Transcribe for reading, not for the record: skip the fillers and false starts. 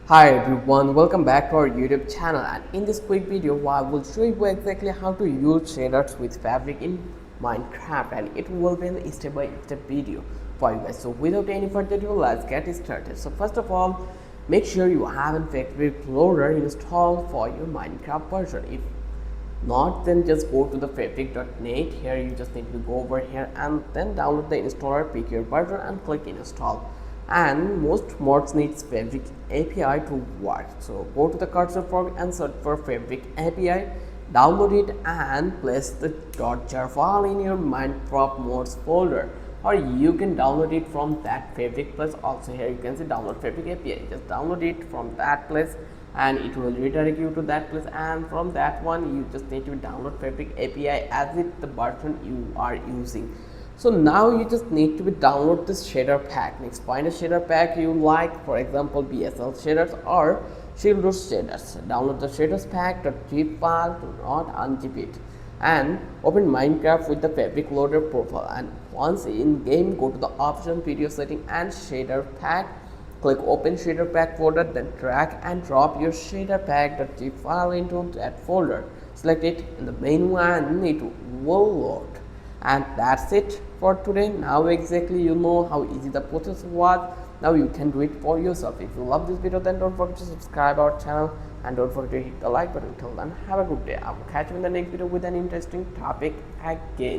Hi everyone, welcome back to our YouTube channel, and in this quick video I will show you exactly how to use shaders with fabric in Minecraft, and it will be a step-by-step video for you guys. So without any further ado, let's get started. So first of all, make sure you have a fabric loader installed for your Minecraft version. If not, then just go to the fabric.net. Here you just need to go over here and then download the installer, pick your version and click install. And most mods needs fabric API to work, so go to the cursor fork and search for fabric API, download it and place the .jar file in your Minecraft mods folder, or you can download it from that fabric place. Also here you can see download fabric API, just download it from that place and it will redirect you to that place, and from that one you just need to download fabric API as it the version you are using. So now you just need to download this shader pack. Next, find a shader pack you like, for example BSL shaders or Shielders shaders. Download the shaders pack.zip file, do not unzip it, and open Minecraft with the fabric loader profile, and once in game go to the option video setting and shader pack, click open shader pack folder, then drag and drop your shader pack.zip file into that folder. Select it in the menu and it will load. And that's it for today. Now exactly you know how easy the process was. Now you can do it for yourself. If you love this video, then don't forget to subscribe our channel and don't forget to hit the like button. Till then, have a good day. I will catch you in the next video with an interesting topic again.